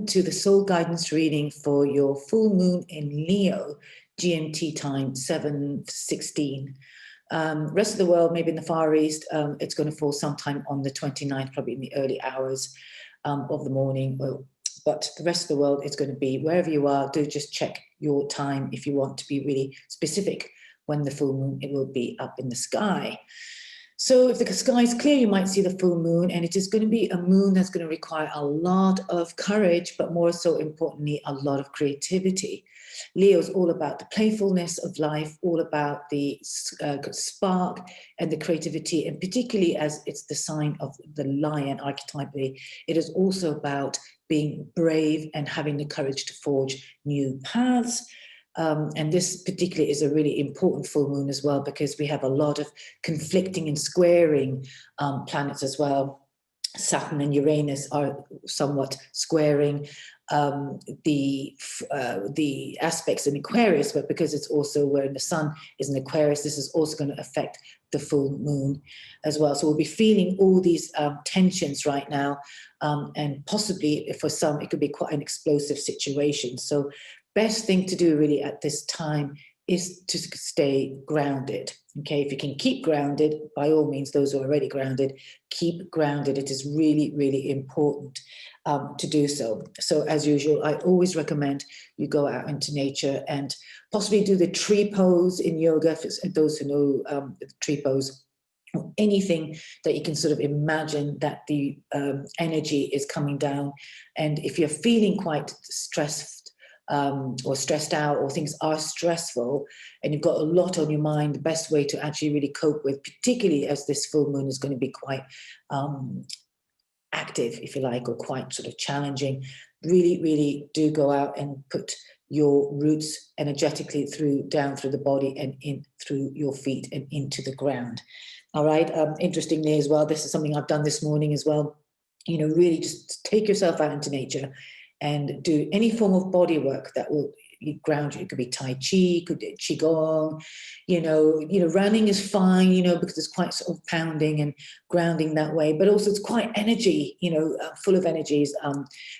welcome to the soul guidance reading for your full moon in Leo, GMT time 7:16. Rest of the world, maybe in the Far East, it's going to fall sometime on the 29th, probably in the early hours of the morning. But the rest of the world, it's going to be wherever you are. Do just check your time if you want to be really specific when the full moon, it will be up in the sky. So if the sky is clear, you might see the full moon, and it is going to be a moon that's going to require a lot of courage, but more so importantly, a lot of creativity. Leo is all about the playfulness of life, all about the spark and the creativity, and particularly as it's the sign of the lion archetypally, it is also about being brave and having the courage to forge new paths. And this particularly is a really important full moon as well, because we have a lot of conflicting and squaring planets as well. Saturn and Uranus are somewhat squaring the aspects in Aquarius, but because it's also where the sun is in Aquarius, this is also going to affect the full moon as well. So we'll be feeling all these tensions right now, and possibly for some, it could be quite an explosive situation. So best thing to do really at this time is to stay grounded. Okay, if you can keep grounded, by all means, those who are already grounded, keep grounded. It is really, really important to do so. So as usual, I always recommend you go out into nature and possibly do the tree pose in yoga, for those who know the tree pose, or anything that you can sort of imagine that the energy is coming down. And if you're feeling quite stressed, or stressed out, or things are stressful and you've got a lot on your mind, the best way to actually really cope with, particularly as this full moon is going to be quite active, if you like, or quite sort of challenging, really, really do go out and put your roots energetically down through the body and in through your feet and into the ground. All right. Interestingly as well, this is something I've done this morning as well. You know, really just take yourself out into nature and do any form of body work that will ground you. It could be Tai Chi, could be Qigong, you know, running is fine, because it's quite sort of pounding and grounding that way, but also it's quite energy, full of energies,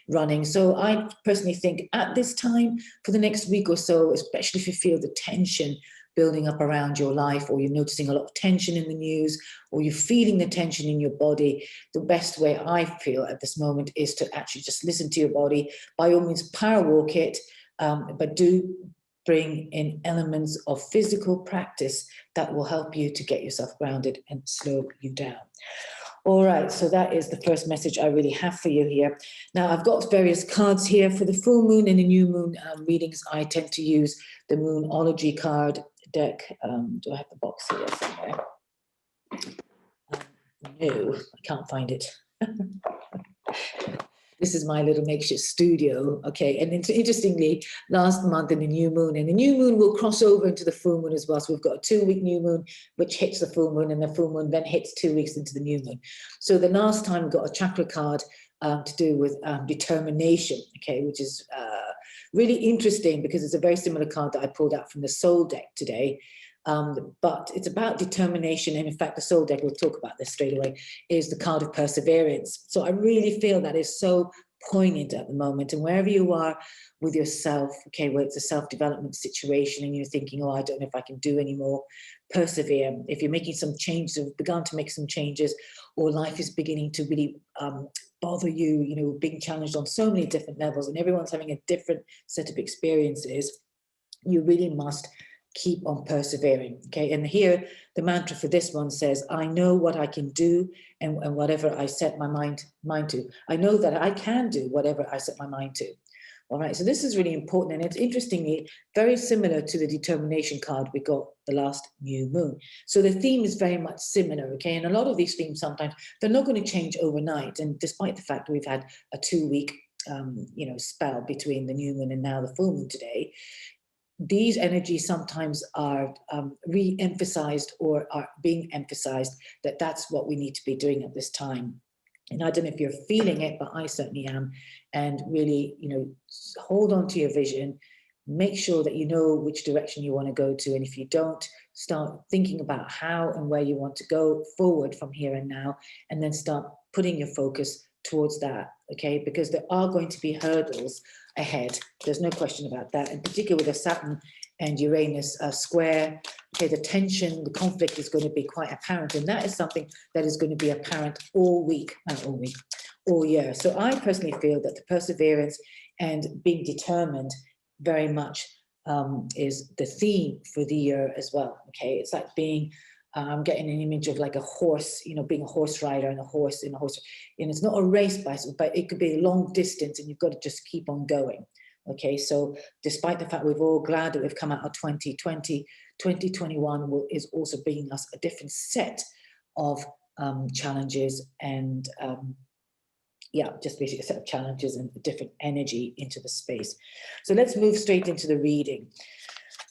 running. So I personally think at this time for the next week or so, especially if you feel the tension building up around your life, or you're noticing a lot of tension in the news, or you're feeling the tension in your body, the best way I feel at this moment is to actually just listen to your body. By all means, power walk it, but do bring in elements of physical practice that will help you to get yourself grounded and slow you down. All right, so that is the first message I really have for you here. Now, I've got various cards here for the full moon and the new moon readings. I tend to use the Moonology card deck. Do I have the box here somewhere? No, I can't find it. This is my little makeshift studio, okay? And interestingly, last month in the new moon, and the new moon will cross over into the full moon as well. So we've got a 2-week new moon, which hits the full moon, and the full moon then hits 2 weeks into the new moon. So the last time we got a chakra card to do with determination, okay, which is really interesting because it's a very similar card that I pulled out from the soul deck today. But it's about determination, and in fact the soul deck, we'll talk about this straight away, is the card of perseverance. So I really feel that is so poignant at the moment, and wherever you are with yourself, okay, where it's a self-development situation and you're thinking, oh, I don't know if I can do anymore, persevere. If you're making some changes, have begun to make some changes, or life is beginning to really bother you, being challenged on so many different levels, and everyone's having a different set of experiences, you really must keep on persevering, okay? And here, the mantra for this one says, I know what I can do and whatever I set my mind to. I know that I can do whatever I set my mind to. All right, so this is really important, and it's interestingly very similar to the determination card we got the last new moon. So the theme is very much similar, okay? And a lot of these themes sometimes, they're not going to change overnight, and despite the fact that we've had a 2-week spell between the new moon and now the full moon today, these energies sometimes are re-emphasized or are being emphasized, that that's what we need to be doing at this time. And I don't know if you're feeling it, but I certainly am. And really, hold on to your vision, make sure that you know which direction you want to go to. And if you don't, start thinking about how and where you want to go forward from here and now, and then start putting your focus towards that okay, because there are going to be hurdles ahead. There's no question about that, in particular with the Saturn and Uranus square. Okay, the tension, the conflict is going to be quite apparent, and that is something that is going to be apparent all year. So I personally feel that the perseverance and being determined very much is the theme for the year as well. Okay, it's like being, I'm getting an image of like a horse, you know, being a horse rider and a horse, and it's not a race bicycle, but it could be a long distance, and you've got to just keep on going. Okay, so despite the fact we're all glad that we've come out of 2020, 2021 is also bringing us a different set of challenges and yeah, just basically a set of challenges and a different energy into the space. So let's move straight into the reading.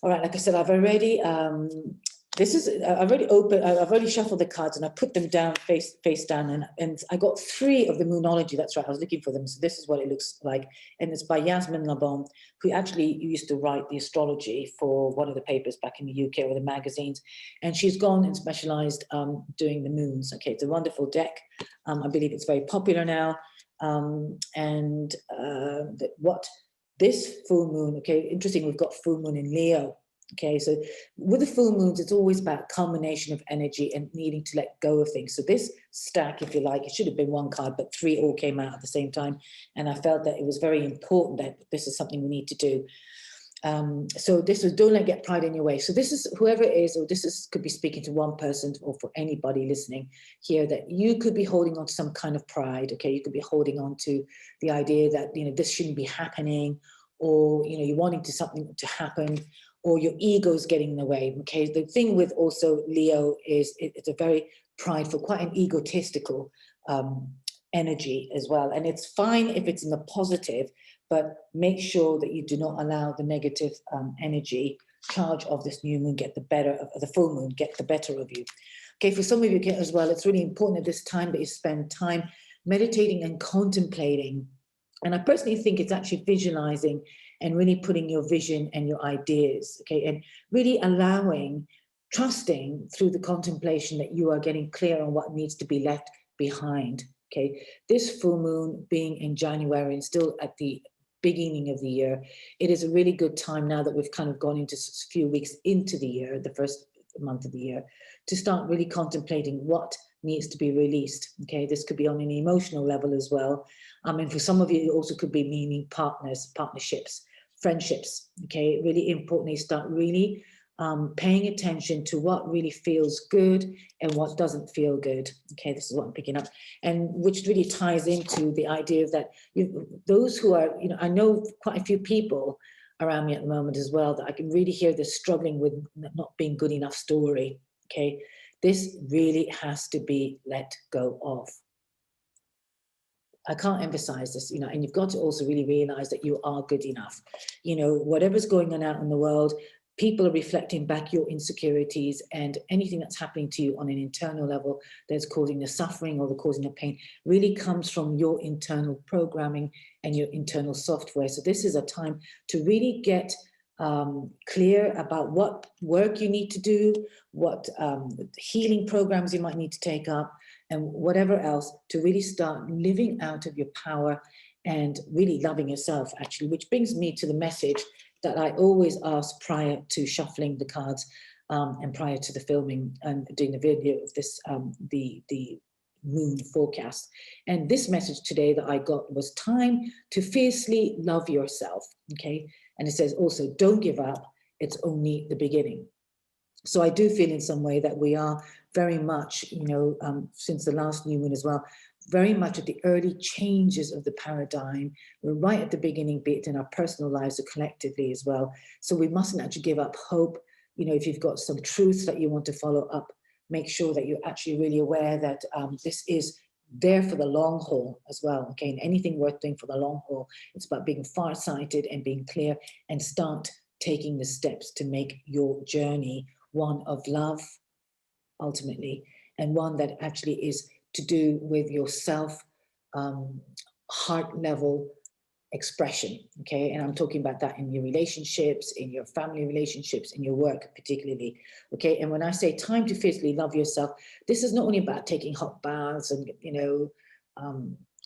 All right, like I said, I've already I've already shuffled the cards and I put them down face down, and I got 3 of the Moonology. That's right, I was looking for them. So this is what it looks like, and it's by Yasmin Labon, who actually used to write the astrology for one of the papers back in the UK or the magazines, and she's gone and specialized doing the moons. Okay, it's a wonderful deck. I believe it's very popular now, what this full moon, okay, interesting, we've got full moon in Leo. Okay, so with the full moons, it's always about culmination of energy and needing to let go of things. So this stack, if you like, it should have been 1 card, but 3 all came out at the same time. And I felt that it was very important that this is something we need to do. So this is, don't let get pride in your way. So this is whoever it is, or this is could be speaking to one person or for anybody listening here, that you could be holding on to some kind of pride. Okay, you could be holding on to the idea that, you know, this shouldn't be happening, or, you know, you're wanting to something to happen, or your ego's getting in the way. Okay, the thing with also Leo is it's a very prideful, quite an egotistical energy as well. And it's fine if it's in the positive, but make sure that you do not allow the negative energy charge of this new moon get the better of the full moon, get the better of you. Okay, for some of you as well, it's really important at this time that you spend time meditating and contemplating. And I personally think it's actually visualizing and really putting your vision and your ideas, okay, and really allowing, trusting through the contemplation that you are getting clear on what needs to be left behind, okay. This full moon being in January and still at the beginning of the year, it is a really good time now that we've kind of gone into a few weeks into the year, the first month of the year, to start really contemplating what needs to be released. Okay, this could be on an emotional level as well. And for some of you, it also could be meaning partners, partnerships, friendships. Okay, really importantly, start really paying attention to what really feels good and what doesn't feel good. Okay, this is what I'm picking up, and which really ties into the idea of that those who are, you know, I know quite a few people around me at the moment as well that I can really hear this struggling with not being good enough story. Okay, this really has to be let go of. I can't emphasize this, you know, and you've got to also really realize that you are good enough. You know, whatever's going on out in the world, people are reflecting back your insecurities, and anything that's happening to you on an internal level that's causing the suffering or the causing the pain really comes from your internal programming and your internal software. So this is a time to really get clear about what work you need to do, what healing programs you might need to take up, and whatever else, to really start living out of your power and really loving yourself, actually, which brings me to the message that I always ask prior to shuffling the cards and prior to the filming and doing the video of this, the moon forecast. And this message today that I got was time to fiercely love yourself, okay? And it says also, don't give up, it's only the beginning. So I do feel in some way that we are very much, you know, since the last new moon as well, very much at the early changes of the paradigm. We're right at the beginning, be it in our personal lives or collectively as well. So we mustn't actually give up hope. You know, if you've got some truths that you want to follow up, make sure that you're actually really aware that this is there for the long haul as well. Okay, and anything worth doing for the long haul, it's about being far-sighted and being clear, and start taking the steps to make your journey one of love, ultimately, and one that actually is to do with your self heart level expression. Okay, and I'm talking about that in your relationships, in your family relationships, in your work particularly. Okay, and when I say time to physically love yourself, this is not only about taking hot baths and, you know,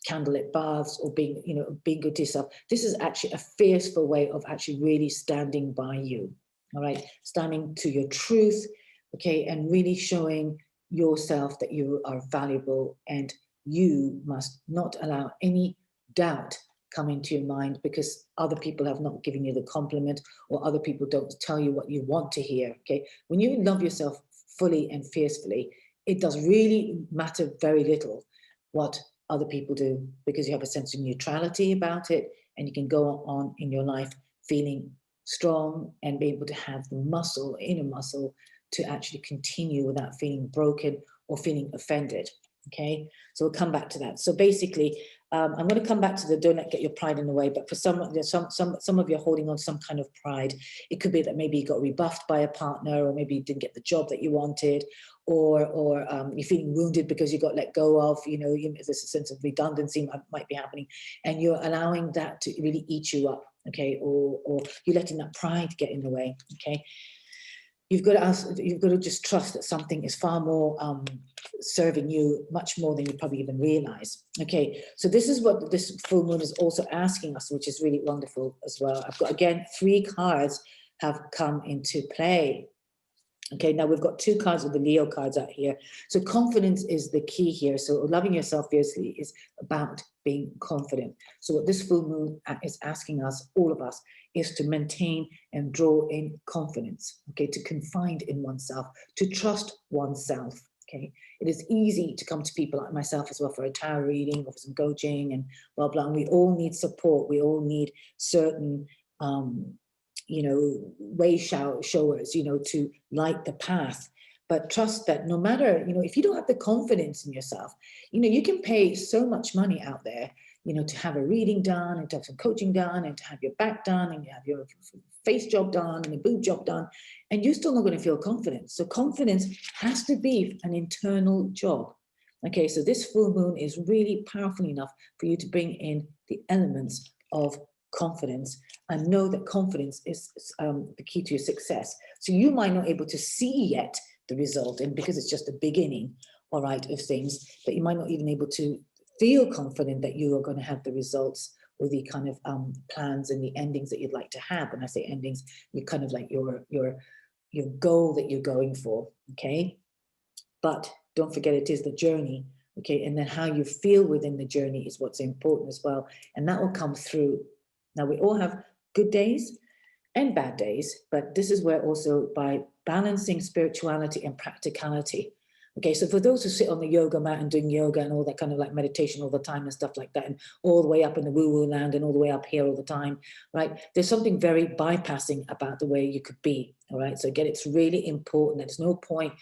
candlelit baths or being, you know, being good to yourself. This is actually a fierceful way of actually really standing by you, all right? Standing to your truth, okay, and really showing yourself that you are valuable, and you must not allow any doubt come into your mind because other people have not given you the compliment, or other people don't tell you what you want to hear, okay? When you love yourself fully and fiercely, it does really matter very little what other people do, because you have a sense of neutrality about it, and you can go on in your life feeling strong and be able to have the muscle, inner muscle, to actually continue without feeling broken or feeling offended. Okay, so we'll come back to that. So basically, I'm going to come back to the don't let get your pride in the way. But for some of you are holding on some kind of pride. It could be that maybe you got rebuffed by a partner, or maybe you didn't get the job that you wanted, or you're feeling wounded because you got let go of. You know, there's a sense of redundancy might be happening, and you're allowing that to really eat you up. Okay, or you're letting that pride get in the way. Okay. You've got to just trust that something is far more serving you, much more than you probably even realize. Okay, so this is what this full moon is also asking us, which is really wonderful as well. I've got, again, 3 cards have come into play. Okay, now we've got 2 cards with the Leo cards out here. So confidence is the key here. So loving yourself fiercely is about being confident. So what this full moon is asking us, all of us, is to maintain and draw in confidence, okay, to confide in oneself, to trust oneself, okay. It is easy to come to people like myself as well for a tarot reading or for some coaching and blah, blah. And we all need support. We all need certain, you know, way showers, you know, to light the path. But trust that no matter, you know, if you don't have the confidence in yourself, you know, you can pay so much money out there, you know, to have a reading done and to have some coaching done and to have your back done and you have your face job done and a boob job done, and you're still not going to feel confident. So confidence has to be an internal job. Okay, so this full moon is really powerful enough for you to bring in the elements of confidence, and know that confidence is the key to your success. So you might not be able to see yet the result, and because it's just the beginning, all right, of things, but you might not even able to feel confident that you are going to have the results or the kind of plans and the endings that you'd like to have. When I say endings, you're kind of like your goal that you're going for, okay? But don't forget, it is the journey, okay? And then how you feel within the journey is what's important as well, and that will come through. Now, we all have good days and bad days, but this is where also by balancing spirituality and practicality. Okay, so for those who sit on the yoga mat and doing yoga and all that kind of like meditation all the time and stuff like that, and all the way up in the woo-woo land and all the way up here all the time, right? There's something very bypassing about the way you could be, all right? So again, it's really important. There's no point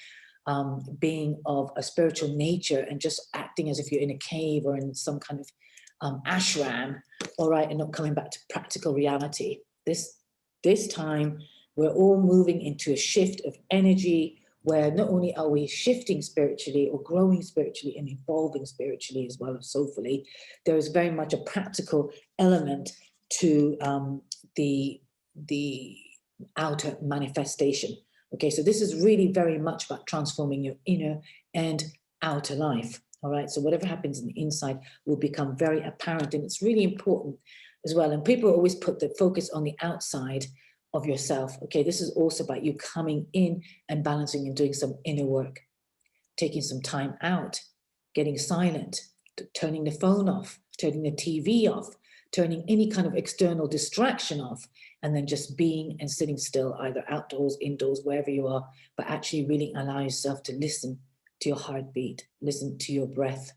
being of a spiritual nature and just acting as if you're in a cave or in some kind of ashram, all right, and not coming back to practical reality. This time, we're all moving into a shift of energy where not only are we shifting spiritually or growing spiritually and evolving spiritually as well as soulfully, there is very much a practical element to the outer manifestation. Okay, so this is really very much about transforming your inner and outer life. All right, so whatever happens in the inside will become very apparent, and it's really important as well. And people always put the focus on the outside of yourself. Okay, this is also about you coming in and balancing and doing some inner work, taking some time out, getting silent, turning the phone off, turning the TV off, turning any kind of external distraction off, and then just being and sitting still, either outdoors, indoors, wherever you are, but actually really allow yourself to listen to your heartbeat, listen to your breath,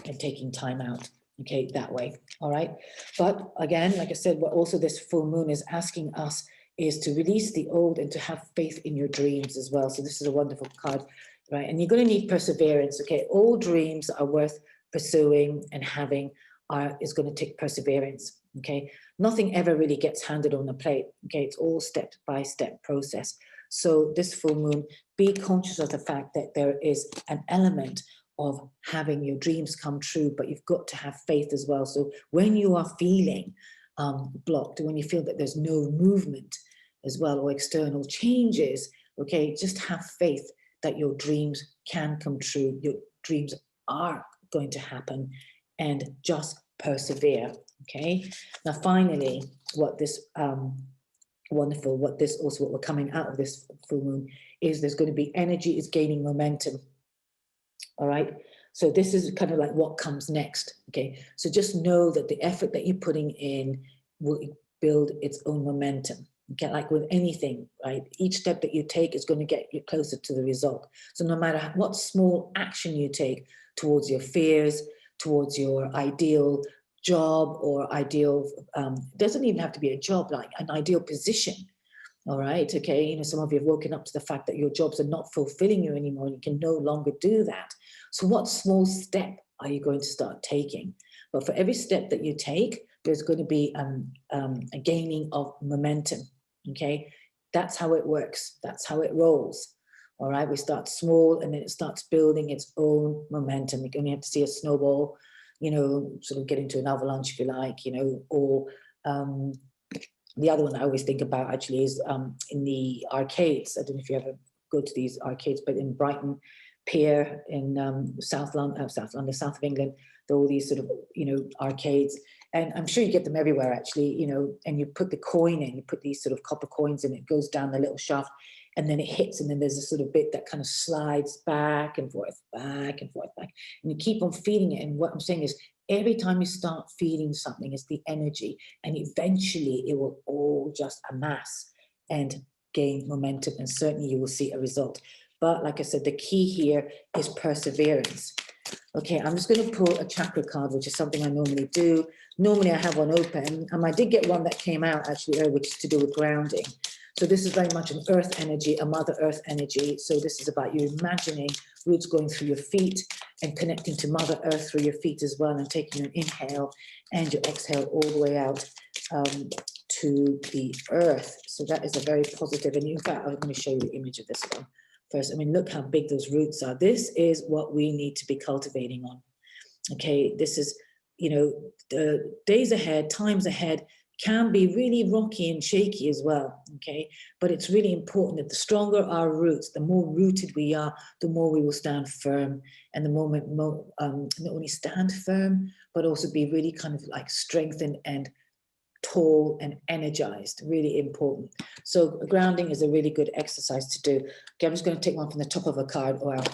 and taking time out, okay, that way, all right? But again, like I said, what also this full moon is asking us is to release the old and to have faith in your dreams as well. So this is a wonderful card, right? And you're going to need perseverance, okay? All dreams are worth pursuing and having is going to take perseverance, okay? Nothing ever really gets handed on a plate, okay? It's all step-by-step process. So this full moon, be conscious of the fact that there is an element of having your dreams come true, but you've got to have faith as well. So when you are feeling blocked, when you feel that there's no movement as well, or external changes, okay, just have faith that your dreams can come true. Your dreams are going to happen, and just persevere. Okay. Now, finally, what this wonderful, what we're coming out of this full moon is, there's going to be energy is gaining momentum. All right. So this is kind of like what comes next. Okay. So just know that the effort that you're putting in will build its own momentum. Okay, like with anything, right? Each step that you take is going to get you closer to the result. So no matter what small action you take towards your fears, towards your ideal job or ideal, doesn't even have to be a job, like an ideal position. All right, okay, you know, some of you have woken up to the fact that your jobs are not fulfilling you anymore and you can no longer do that. So what small step are you going to start taking? But for every step that you take, there's going to be a gaining of momentum. Okay, that's how it works. That's how it rolls. All right, we start small and then it starts building its own momentum. You only have to see a snowball, you know, sort of get into an avalanche, if you like, you know, or the other one I always think about actually is in the arcades. I don't know if you ever go to these arcades, but in Brighton Pier in South London, south of England, there are all these sort of, you know, arcades. And I'm sure you get them everywhere, actually, you know, and you put the coin in, you put these sort of copper coins in, it goes down the little shaft, and then it hits, and then there's a sort of bit that kind of slides back and forth, back and forth, back. And you keep on feeding it. And what I'm saying is, every time you start feeding something, it's the energy, and eventually it will all just amass and gain momentum, and certainly you will see a result. But like I said, the key here is perseverance. Okay, I'm just going to pull a chakra card, which is something I normally do. Normally I have one open, and I did get one that came out actually, which is to do with grounding. So this is very much an earth energy, a mother earth energy. So this is about you imagining roots going through your feet and connecting to mother earth through your feet as well, and taking an inhale and your exhale all the way out to the earth. So that is a very positive, and in fact, I'm going to show you the image of this one first. I mean, look how big those roots are. This is what we need to be cultivating on. Okay, this is, you know, the days ahead, times ahead can be really rocky and shaky as well. Okay, but it's really important that the stronger our roots, the more rooted we are, the more we will stand firm, and the more not only stand firm, but also be really kind of like strengthened and tall and energized. Really important. So grounding is a really good exercise to do. Okay, I'm just going to take one from the top of a card. Wow.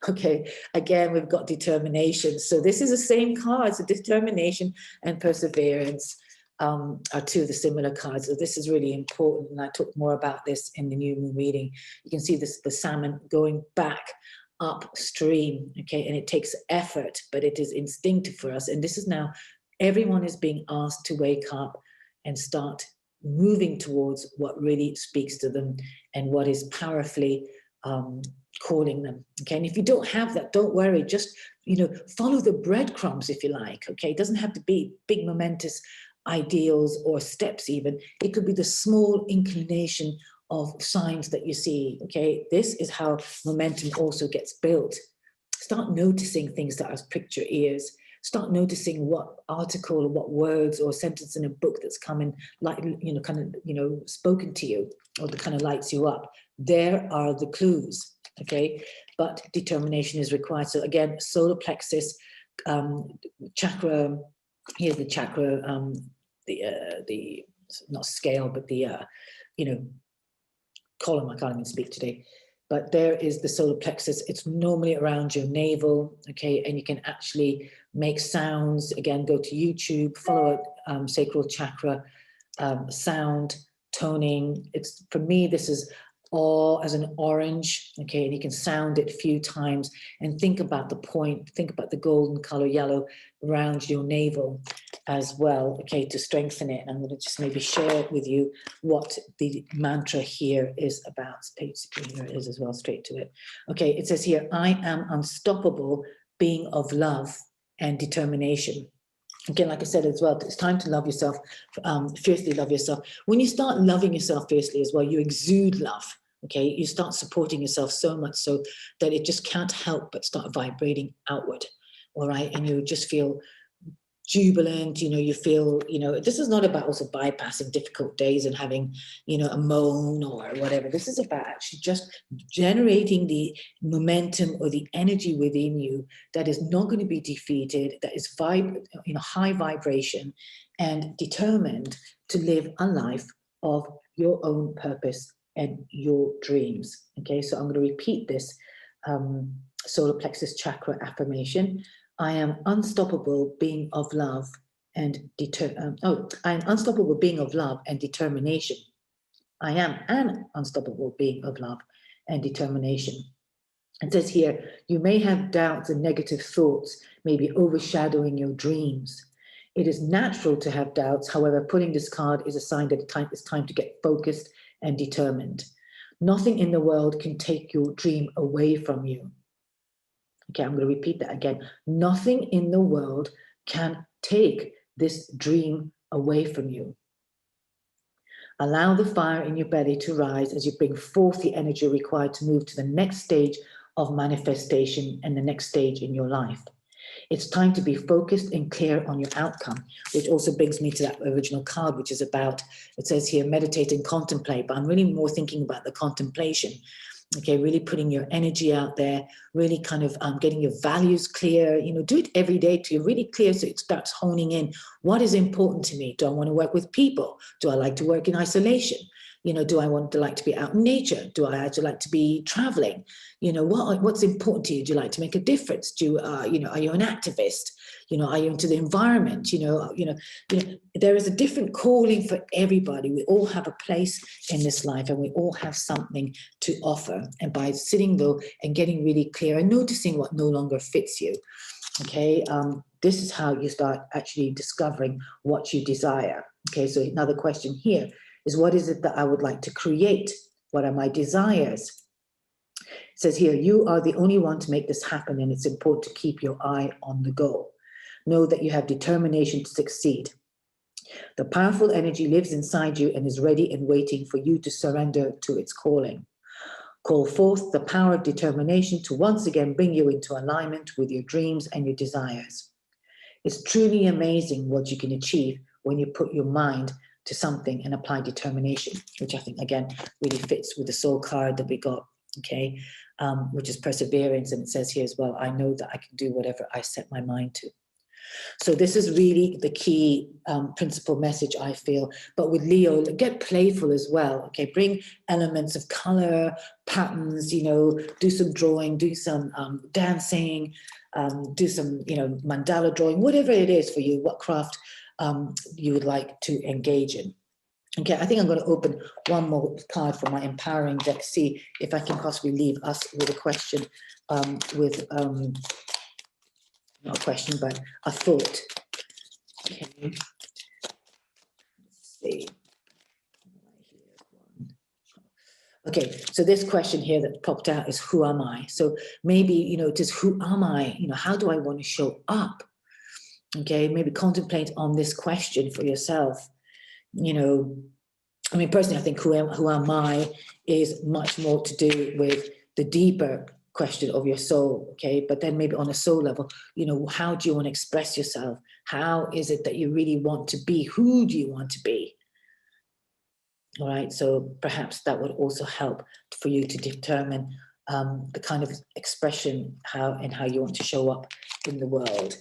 Okay, again, we've got determination. So this is the same card. So determination and perseverance are two of the similar cards. So this is really important, and I talk more about this in the new moon reading. You can see this, the salmon going back upstream. Okay, and it takes effort, but it is instinctive for us. And this is now, everyone is being asked to wake up and start moving towards what really speaks to them and what is powerfully calling them. Okay, and if you don't have that, don't worry. Just, you know, follow the breadcrumbs, if you like. Okay, it doesn't have to be big momentous ideals or steps even. It could be the small inclination of signs that you see. Okay, this is how momentum also gets built. Start noticing things that have pricked your ears. Start noticing what article or what words or sentence in a book that's coming, like, you know, kind of, you know, spoken to you, or that kind of lights you up. There are the clues. Okay, but determination is required. So again, solar plexus, chakra. Here's the chakra, the not scale, but the you know, column. I can't even speak today. But there is the solar plexus. It's normally around your navel, okay? And you can actually make sounds. Again, go to YouTube, follow a sacral chakra sound, toning. It's, for me, this is all as an orange, okay? And you can sound it a few times and think about the point, think about the golden color yellow around your navel as well, okay, to strengthen it. And I'm going to just maybe share with you what the mantra here is about. Basically, here it is as well, straight to it. Okay, it says here, I am unstoppable, being of love and determination. Again, like I said as well, it's time to love yourself, fiercely love yourself. When you start loving yourself fiercely as well, you exude love. Okay, you start supporting yourself so much so that it just can't help but start vibrating outward. All right, and you just feel jubilant, you feel, this is not about also bypassing difficult days and having, a moan or whatever. This is about actually just generating the momentum or the energy within you that is not going to be defeated, that is high vibration and determined to live a life of your own purpose and your dreams. Okay, so I'm going to repeat this solar plexus chakra affirmation. I am unstoppable being of love and I am unstoppable being of love and determination. I am an unstoppable being of love and determination. It says here, you may have doubts and negative thoughts, maybe overshadowing your dreams. It is natural to have doubts. However, pulling this card is a sign that it's time to get focused and determined. Nothing in the world can take your dream away from you. Okay, I'm going to repeat that again. Nothing in the world can take this dream away from you. Allow the fire in your belly to rise as you bring forth the energy required to move to the next stage of manifestation and the next stage in your life. It's time to be focused and clear on your outcome, which also brings me to that original card, which is about, it says here, meditate and contemplate, but I'm really more thinking about the contemplation. Okay, really putting your energy out there, really kind of getting your values clear, do it every day till you're really clear so it starts honing in. What is important to me? Do I want to work with people? Do I like to work in isolation? Do I want to like to be out in nature? Do I actually like to be traveling? What's important to you? Do you like to make a difference? Are you an activist? Are you into the environment? There is a different calling for everybody. We all have a place in this life and we all have something to offer. And by sitting though and getting really clear and noticing what no longer fits you, okay, this is how you start actually discovering what you desire. Okay, so another question here is, what is it that I would like to create? What are my desires? It says here, you are the only one to make this happen, and it's important to keep your eye on the goal. Know that you have determination to succeed. The powerful energy lives inside you and is ready and waiting for you to surrender to its calling. Call forth the power of determination to once again bring you into alignment with your dreams and your desires. It's truly amazing what you can achieve when you put your mind to something and apply determination, which I think, again, really fits with the soul card that we got, okay, which is perseverance. And it says here as well, I know that I can do whatever I set my mind to. So this is really the key principal message, I feel. But with Leo, get playful as well, okay? Bring elements of color, patterns, do some drawing, do some dancing, do some, mandala drawing, whatever it is for you, what craft you would like to engage in. Okay, I think I'm going to open one more card for my empowering deck, see if I can possibly leave us with a question, not a question, but a thought. Okay, let's see. Okay, so this question here that popped out is, who am I? So maybe, it is, who am I? How do I want to show up? Okay, maybe contemplate on this question for yourself. Personally, I think who am I is much more to do with the deeper question of your soul, okay? But then maybe on a soul level, how do you want to express yourself? How is it that you really want to be? Who do you want to be? All right, so perhaps that would also help for you to determine the kind of expression how you want to show up in the world.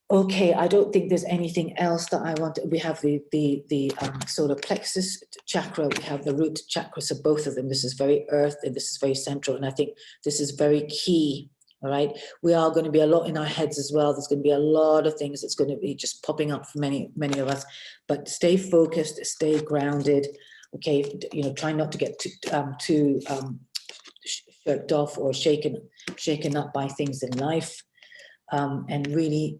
Okay, I don't think there's anything else that I want. We have the solar plexus chakra, we have the root chakra, so both of them. This is very earth and this is very central, and I think this is very key. All right, we are going to be a lot in our heads as well. There's going to be a lot of things that's going to be just popping up for many of us, but stay focused, stay grounded. Okay, try not to get too shirked off or shaken up by things in life. And really,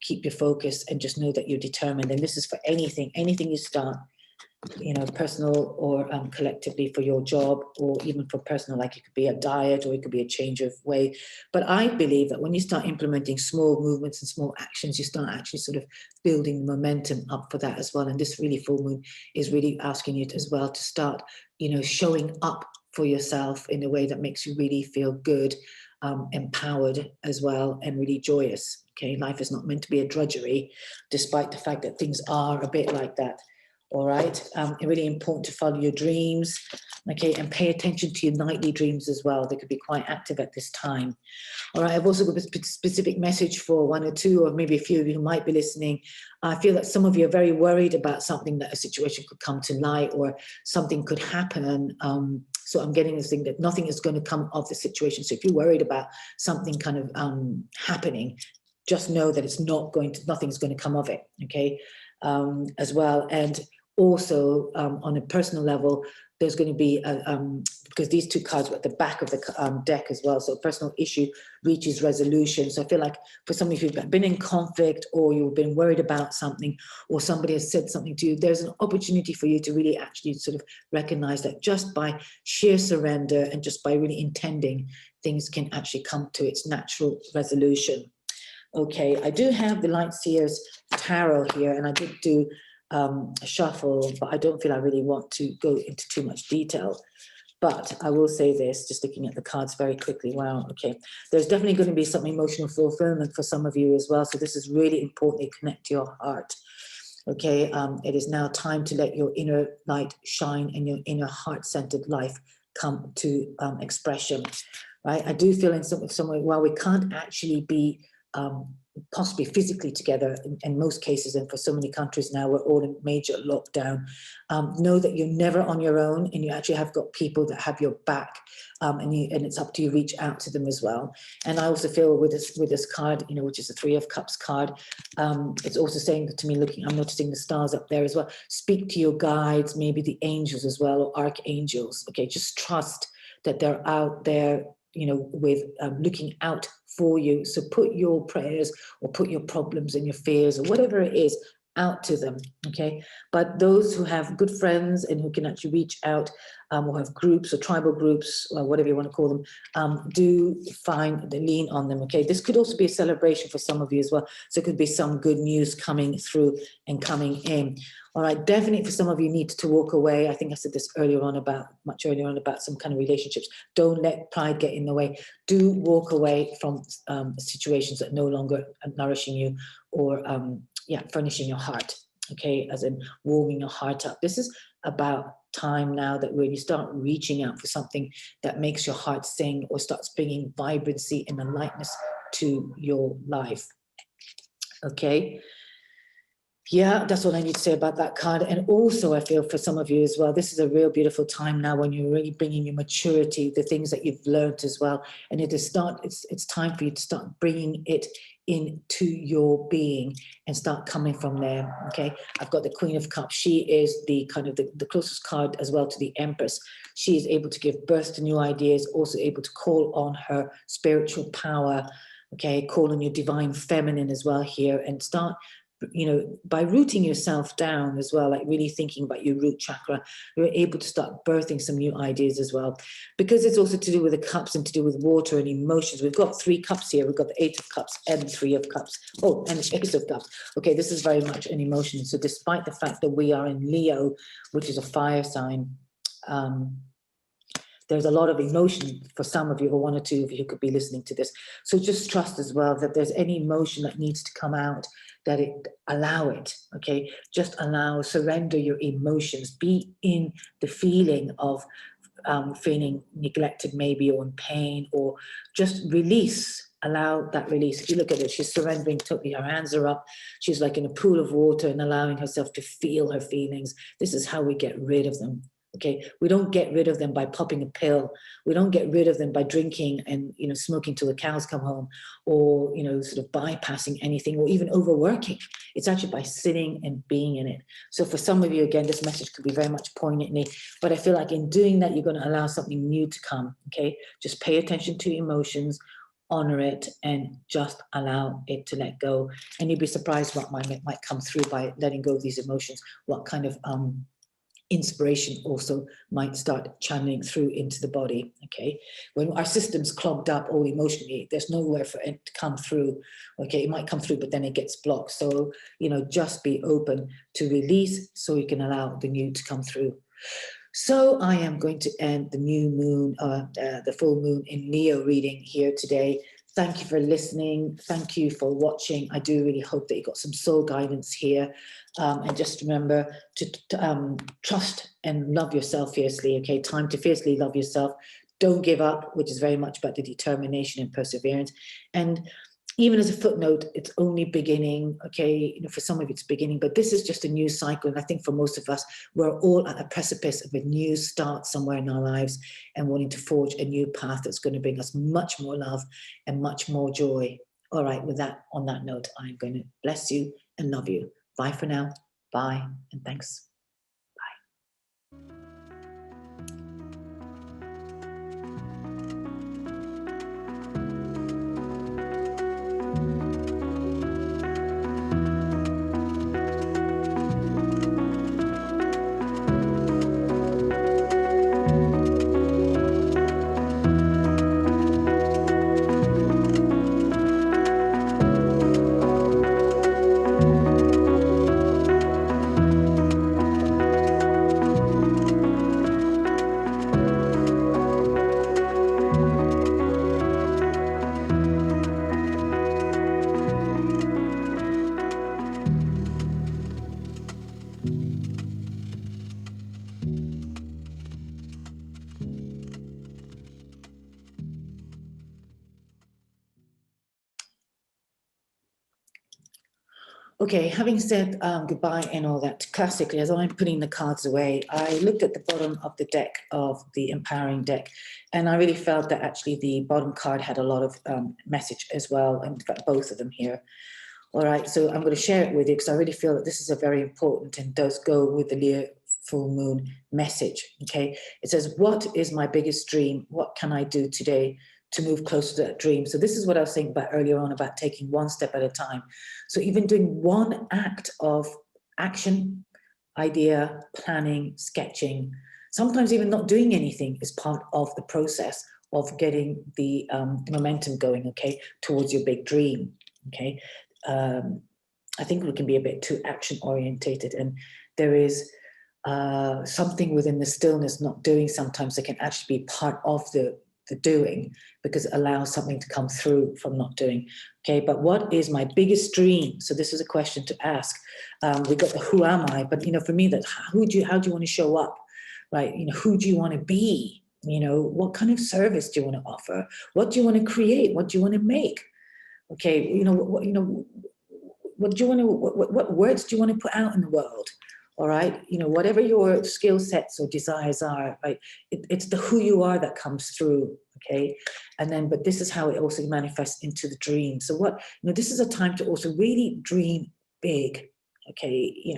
keep your focus and just know that you're determined. And this is for anything you start, personal or collectively, for your job, or even for personal, like it could be a diet or it could be a change of way. But I believe that when you start implementing small movements and small actions, you start actually sort of building the momentum up for that as well. And this really full moon is really asking you as well to start, showing up for yourself in a way that makes you really feel good, empowered as well, and really joyous. Okay, life is not meant to be a drudgery, despite the fact that things are a bit like that. All right, really important to follow your dreams, okay, and pay attention to your nightly dreams as well. They could be quite active at this time. All right, I've also got a specific message for one or two, or maybe a few of you who might be listening. I feel that some of you are very worried about something, that a situation could come to light or something could happen. So I'm getting this thing that nothing is going to come of the situation. So if you're worried about something kind of happening, just know that it's not going to, nothing's going to come of it, okay, as well. And also on a personal level, there's going to be, because these two cards were at the back of the deck as well, so personal issue reaches resolution. So I feel like for some of you who've been in conflict, or you've been worried about something, or somebody has said something to you, there's an opportunity for you to really actually sort of recognize that just by sheer surrender and just by really intending, things can actually come to its natural resolution. Okay, I do have the Light Seers Tarot here, and I did do a shuffle, but I don't feel I really want to go into too much detail. But I will say this, just looking at the cards very quickly. Wow, okay. There's definitely going to be some emotional fulfillment for some of you as well. So this is really important. Connect to your heart. Okay, it is now time to let your inner light shine and your inner heart-centered life come to expression, right? I do feel in some way, while we can't actually be possibly physically together in most cases, and for so many countries now we're all in major lockdown, know that you're never on your own, and you actually have got people that have your back, and it's up to you to reach out to them as well. And I also feel with this card, you know, which is the Three of Cups card, it's also saying to me, looking, I'm noticing the stars up there as well, speak to your guides, maybe the angels as well, or archangels. Okay, just trust that they're out there, you know, with looking out for you. So put your prayers or put your problems and your fears or whatever it is out to them, okay? But those who have good friends and who can actually reach out, or have groups or tribal groups, or whatever you want to call them, do lean on them, okay? This could also be a celebration for some of you as well. So it could be some good news coming through and coming in. All right, definitely for some of you need to walk away. I think I said this much earlier on about some kind of relationships. Don't let pride get in the way. Do walk away from situations that no longer are nourishing you, or furnishing your heart, okay, as in warming your heart up. This is about time now that when you start reaching out for something that makes your heart sing, or starts bringing vibrancy and a lightness to your life, okay? Yeah, that's what I need to say about that card. And also I feel for some of you as well, this is a real beautiful time now when you're really bringing your maturity, the things that you've learned as well. And it's time for you to start bringing it into your being and start coming from there, okay? I've got the Queen of Cups. She is the kind of the closest card as well to the Empress. She is able to give birth to new ideas, also able to call on her spiritual power, okay? Call on your divine feminine as well here, and start, you know, by rooting yourself down as well, like really thinking about your root chakra, you're able to start birthing some new ideas as well. Because it's also to do with the cups and to do with water and emotions. We've got 3 cups here. We've got the 8 of Cups and 3 of Cups. Oh, and the Ace of Cups. Okay, this is very much an emotion. So despite the fact that we are in Leo, which is a fire sign, there's a lot of emotion for some of you, or 1 or 2 of you who could be listening to this. So just trust as well that there's any emotion that needs to come out, that allow it, okay? Just allow, surrender your emotions. Be in the feeling of feeling neglected maybe, or in pain, or just release. Allow that release. If you look at it, she's surrendering totally. Her hands are up. She's like in a pool of water and allowing herself to feel her feelings. This is how we get rid of them. Okay, we don't get rid of them by popping a pill. We don't get rid of them by drinking and, you know, smoking till the cows come home, or, you know, sort of bypassing anything, or even overworking. It's actually by sitting and being in it. So for some of you, again, this message could be very much poignantly, but I feel like in doing that, you're going to allow something new to come. Okay, just pay attention to emotions, honor it, and just allow it to let go. And you'd be surprised what might come through by letting go of these emotions. What kind of inspiration also might start channeling through into the body, okay? When our system's clogged up all emotionally, there's nowhere for it to come through, okay? It might come through, but then it gets blocked. So, you know, just be open to release so you can allow the new to come through. So I am going to end the new moon, the full moon in Leo reading here today. Thank you for listening. Thank you for watching. I do really hope that you got some soul guidance here. And just remember to trust and love yourself fiercely, okay? Time to fiercely love yourself. Don't give up, which is very much about the determination and perseverance. And even as a footnote, it's only beginning, okay? You know, for some of it's beginning, but this is just a new cycle. And I think for most of us, we're all at the precipice of a new start somewhere in our lives and wanting to forge a new path that's going to bring us much more love and much more joy. All right, with that, on that note, I'm going to bless you and love you. Bye for now. Bye, and thanks. Okay, having said goodbye and all that, classically, as I'm putting the cards away, I looked at the bottom of the deck of the Empowering deck, and I really felt that actually the bottom card had a lot of message as well, and in fact, both of them here. All right, so I'm going to share it with you because I really feel that this is a very important and does go with the Leo full moon message, okay? It says, what is my biggest dream? What can I do today to move closer to that dream? So this is what I was saying about earlier on about taking one step at a time. So even doing one act of action, idea, planning, sketching, sometimes even not doing anything is part of the process of getting the momentum going, okay, towards your big dream, okay? I think we can be a bit too action orientated, and there is something within the stillness, not doing sometimes that can actually be part of the doing, because it allows something to come through from not doing. Okay, but what is my biggest dream? So this is a question to ask. We got the who am I, but you know, for me, that how do you want to show up, right? You know, who do you want to be? You know, what kind of service do you want to offer? What do you want to create? What do you want to make? Okay, you know, what do you want to? What words do you want to put out in the world? All right, you know, whatever your skill sets or desires are, right? It's the who you are that comes through, okay? And then, but this is how it also manifests into the dream. So what, you know, this is a time to also really dream big, okay? You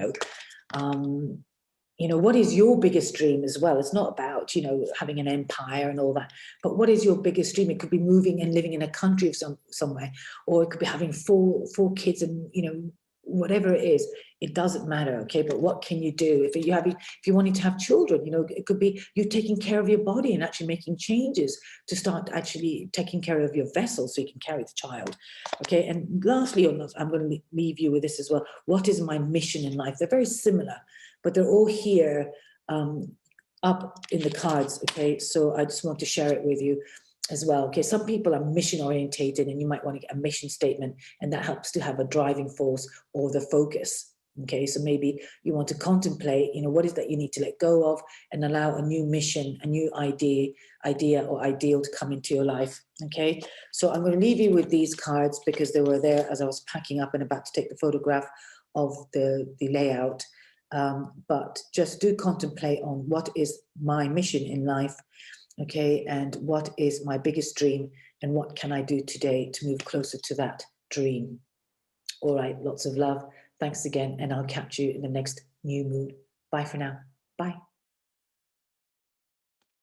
know, what is your biggest dream as well? It's not about, you know, having an empire and all that, but what is your biggest dream? It could be moving and living in a country of somewhere, or it could be having four kids and, you know, whatever it is, it doesn't matter, okay? But what can you do? If you wanted to have children, you know, it could be you taking care of your body and actually making changes to start actually taking care of your vessel so you can carry the child, okay? And lastly, I'm going to leave you with this as well. What is my mission in life? They're very similar, but they're all here up in the cards, okay? So I just want to share it with you as well. Okay, some people are mission orientated, and you might want to get a mission statement, and that helps to have a driving force or the focus. Okay, so maybe you want to contemplate, you know, what is that you need to let go of and allow a new mission, a new idea or ideal to come into your life. Okay, so I'm going to leave you with these cards because they were there as I was packing up and about to take the photograph of the layout. But just do contemplate on what is my mission in life. Okay, and what is my biggest dream, and what can I do today to move closer to that dream? All right, lots of love. Thanks again, and I'll catch you in the next new moon. Bye for now. Bye.